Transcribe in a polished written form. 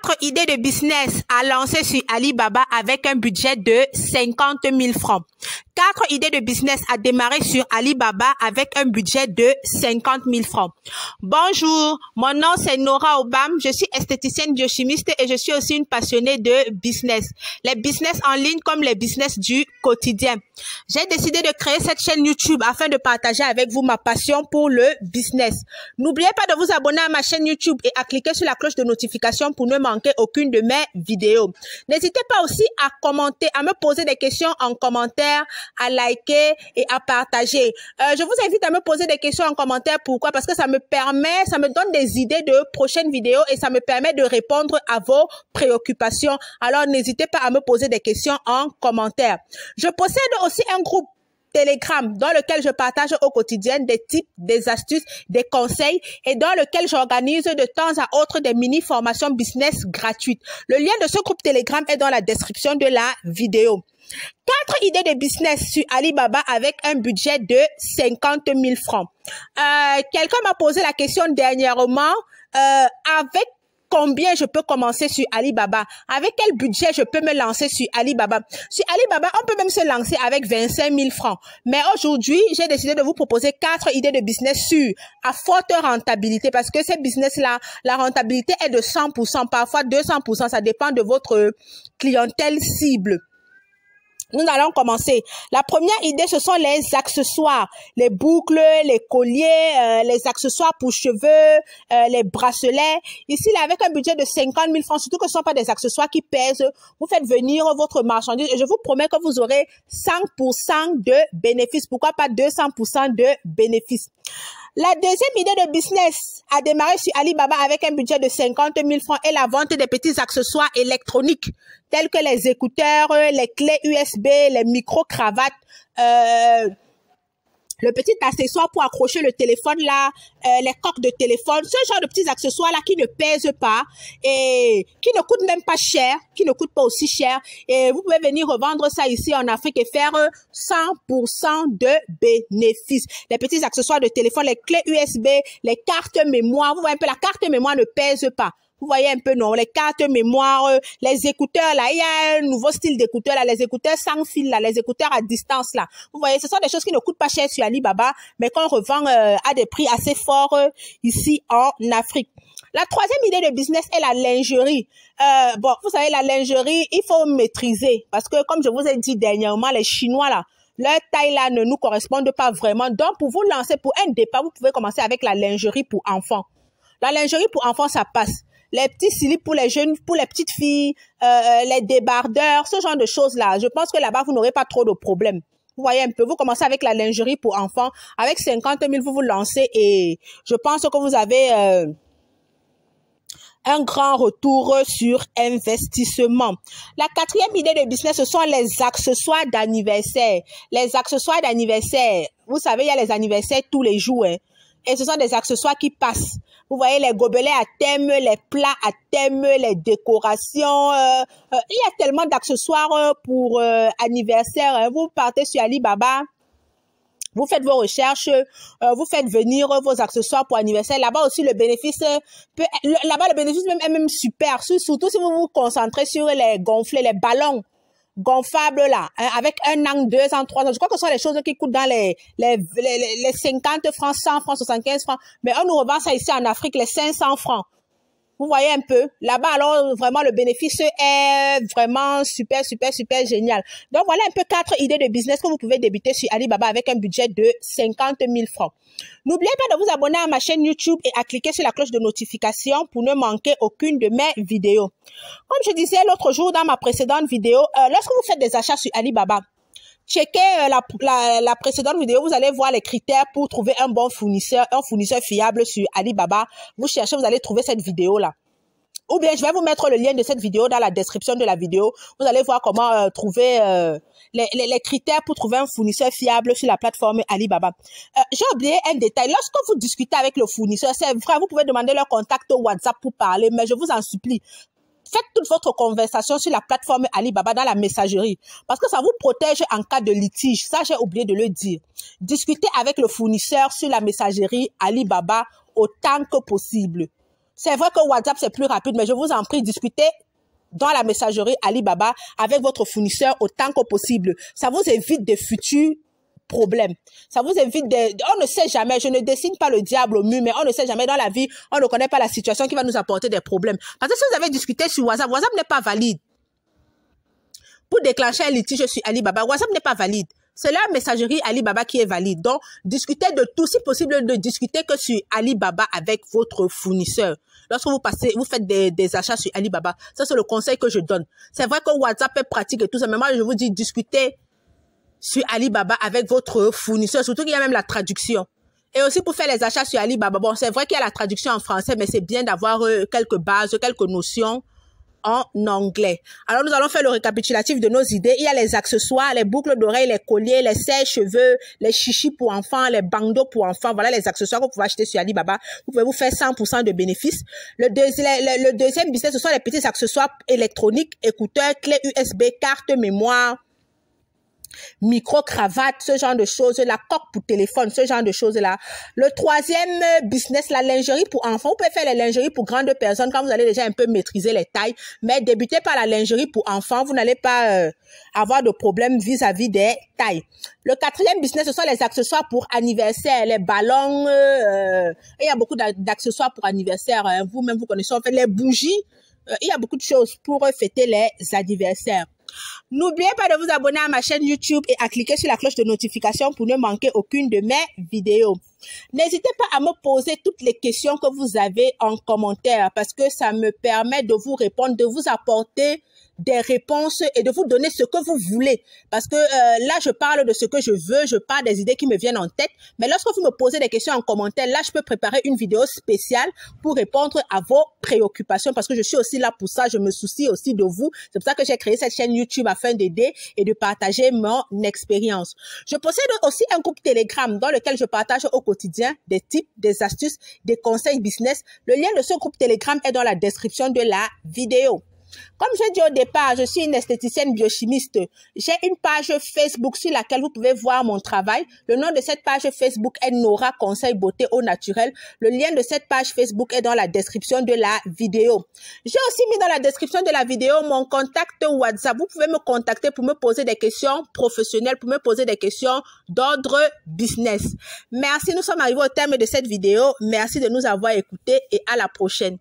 4 idées de business à lancer sur Alibaba avec un budget de 50 000 francs. 4 idées de business à démarrer sur Alibaba avec un budget de 50 000 francs. Bonjour, mon nom c'est Nora Obam, je suis esthéticienne biochimiste et je suis aussi une passionnée de business. Les business en ligne comme les business du quotidien. J'ai décidé de créer cette chaîne YouTube afin de partager avec vous ma passion pour le business. N'oubliez pas de vous abonner à ma chaîne YouTube et à cliquer sur la cloche de notification pour ne manquer aucune de mes vidéos. N'hésitez pas aussi à commenter, à me poser des questions en commentaire, à liker et à partager. Je vous invite à me poser des questions en commentaire. Pourquoi? Parce que ça me donne des idées de prochaines vidéos et ça me permet de répondre à vos préoccupations. Alors, n'hésitez pas à me poser des questions en commentaire. Je possède aussi un groupe Telegram dans lequel je partage au quotidien des tips, des astuces, des conseils et dans lequel j'organise de temps à autre des mini-formations business gratuites. Le lien de ce groupe Telegram est dans la description de la vidéo. 4 idées de business sur Alibaba avec un budget de 50 000 francs. Quelqu'un m'a posé la question dernièrement, avec combien je peux commencer sur Alibaba? Avec quel budget je peux me lancer sur Alibaba? Sur Alibaba, on peut même se lancer avec 25 000 francs. Mais aujourd'hui, j'ai décidé de vous proposer 4 idées de business sûres à forte rentabilité parce que ces business-là, la rentabilité est de 100%, parfois 200%. Ça dépend de votre clientèle cible. Nous allons commencer. La première idée, ce sont les accessoires, les boucles, les colliers, les accessoires pour cheveux, les bracelets. Ici, là, avec un budget de 50 000 francs, surtout que ce ne sont pas des accessoires qui pèsent, vous faites venir votre marchandise et je vous promets que vous aurez 100% de bénéfices. Pourquoi pas 200% de bénéfices? La deuxième idée de business à démarrer sur Alibaba avec un budget de 50 000 francs est la vente des petits accessoires électroniques tels que les écouteurs, les clés USB, les micro-cravates, le petit accessoire pour accrocher le téléphone là, les coques de téléphone, ce genre de petits accessoires là qui ne pèsent pas et qui ne coûtent même pas cher, qui ne coûtent pas aussi cher. Et vous pouvez venir revendre ça ici en Afrique et faire 100% de bénéfices. Les petits accessoires de téléphone, les clés USB, les cartes mémoire. Vous voyez un peu, la carte mémoire ne pèse pas. Vous voyez un peu, non? Les cartes mémoire, les écouteurs, là, il y a un nouveau style d'écouteurs, là, les écouteurs sans fil, là, les écouteurs à distance, là. Vous voyez, ce sont des choses qui ne coûtent pas cher sur Alibaba, mais qu'on revend à des prix assez forts ici en Afrique. La troisième idée de business est la lingerie. Bon, vous savez, la lingerie, il faut maîtriser parce que, comme je vous ai dit dernièrement, les Chinois, là, leur taille, là, ne nous correspondent pas vraiment. Donc, pour vous lancer, pour un départ, vous pouvez commencer avec la lingerie pour enfants. La lingerie pour enfants, ça passe. Les petits slips pour les jeunes, pour les petites filles, les débardeurs, ce genre de choses-là. Je pense que là-bas, vous n'aurez pas trop de problèmes. Vous voyez un peu, vous commencez avec la lingerie pour enfants. Avec 50 000, vous vous lancez et je pense que vous avez un grand retour sur investissement. La quatrième idée de business, ce sont les accessoires d'anniversaire. Les accessoires d'anniversaire, vous savez, il y a les anniversaires tous les jours, hein. Et ce sont des accessoires qui passent. Vous voyez les gobelets à thème, les plats à thème, les décorations. Il y a tellement d'accessoires pour anniversaire. Hein. Vous partez sur Alibaba, vous faites vos recherches, vous faites venir vos accessoires pour anniversaire. Là-bas aussi, le bénéfice là-bas le bénéfice est même super. Surtout si vous vous concentrez sur les gonflés, les ballons gonflables là, hein, avec 1 an, 2 ans, 3 ans. Je crois que ce sont les choses qui coûtent dans les 50 francs, 100 francs, 75 francs. Mais on nous revend ça ici en Afrique, les 500 francs. Vous voyez un peu. Là-bas, alors, vraiment, le bénéfice est vraiment super génial. Donc, voilà un peu 4 idées de business que vous pouvez débuter sur Alibaba avec un budget de 50 000 francs. N'oubliez pas de vous abonner à ma chaîne YouTube et à cliquer sur la cloche de notification pour ne manquer aucune de mes vidéos. Comme je disais l'autre jour dans ma précédente vidéo, lorsque vous faites des achats sur Alibaba, checkez la précédente vidéo, vous allez voir les critères pour trouver un bon fournisseur, un fournisseur fiable sur Alibaba. Vous cherchez, vous allez trouver cette vidéo-là. Ou bien, je vais vous mettre le lien de cette vidéo dans la description de la vidéo. Vous allez voir comment trouver les critères pour trouver un fournisseur fiable sur la plateforme Alibaba. J'ai oublié un détail. Lorsque vous discutez avec le fournisseur, c'est vrai, vous pouvez demander leur contact au WhatsApp pour parler, mais je vous en supplie, faites toute votre conversation sur la plateforme Alibaba dans la messagerie parce que ça vous protège en cas de litige. Ça, j'ai oublié de le dire. Discutez avec le fournisseur sur la messagerie Alibaba autant que possible. C'est vrai que WhatsApp, c'est plus rapide, mais je vous en prie, discutez dans la messagerie Alibaba avec votre fournisseur autant que possible. Ça vous évite de futurs problèmes. Ça vous évite on ne sait jamais, je ne dessine pas le diable au mur, mais on ne sait jamais dans la vie, on ne connaît pas la situation qui va nous apporter des problèmes. Parce que si vous avez discuté sur WhatsApp, WhatsApp n'est pas valide. Pour déclencher un litige sur Alibaba, WhatsApp n'est pas valide. C'est la messagerie Alibaba qui est valide. Donc, discutez de tout, si possible, de discuter que sur Alibaba avec votre fournisseur. Lorsque vous faites des achats sur Alibaba, ça c'est le conseil que je donne. C'est vrai que WhatsApp est pratique et tout ça, mais moi je vous dis discutez sur Alibaba avec votre fournisseur, surtout qu'il y a même la traduction. Et aussi pour faire les achats sur Alibaba, bon c'est vrai qu'il y a la traduction en français, mais c'est bien d'avoir quelques bases, quelques notions en anglais. Alors, nous allons faire le récapitulatif de nos idées. Il y a les accessoires, les boucles d'oreilles, les colliers, les sèche-cheveux, les chichis pour enfants, les bandeaux pour enfants. Voilà les accessoires que vous pouvez acheter sur Alibaba. Vous pouvez vous faire 100% de bénéfices. Le deuxième business, ce sont les petits accessoires électroniques, écouteurs, clés USB, carte mémoire, micro, cravate, ce genre de choses, la coque pour téléphone, ce genre de choses-là. Le troisième business, la lingerie pour enfants. Vous pouvez faire les lingeries pour grandes personnes quand vous allez déjà un peu maîtriser les tailles, mais débutez par la lingerie pour enfants, vous n'allez pas avoir de problème vis-à-vis des tailles. Le quatrième business, ce sont les accessoires pour anniversaire, les ballons, il y a beaucoup d'accessoires pour anniversaire, hein. Vous-même vous connaissez, en fait, les bougies, il y a beaucoup de choses pour fêter les anniversaires. N'oubliez pas de vous abonner à ma chaîne YouTube et à cliquer sur la cloche de notification pour ne manquer aucune de mes vidéos. N'hésitez pas à me poser toutes les questions que vous avez en commentaire parce que ça me permet de vous répondre, de vous apporter des réponses et de vous donner ce que vous voulez. Parce que là, je parle de ce que je veux, je parle des idées qui me viennent en tête. Mais lorsque vous me posez des questions en commentaire, là, je peux préparer une vidéo spéciale pour répondre à vos préoccupations parce que je suis aussi là pour ça. Je me soucie aussi de vous. C'est pour ça que j'ai créé cette chaîne YouTube afin d'aider et de partager mon expérience. Je possède aussi un groupe Telegram dans lequel je partage au quotidien des tips, des astuces, des conseils business. Le lien de ce groupe Telegram est dans la description de la vidéo. Comme je dis au départ, je suis une esthéticienne biochimiste. J'ai une page Facebook sur laquelle vous pouvez voir mon travail. Le nom de cette page Facebook est Nora Conseil Beauté au Naturel. Le lien de cette page Facebook est dans la description de la vidéo. J'ai aussi mis dans la description de la vidéo mon contact WhatsApp. Vous pouvez me contacter pour me poser des questions professionnelles, pour me poser des questions d'ordre business. Merci, nous sommes arrivés au terme de cette vidéo. Merci de nous avoir écoutés et à la prochaine.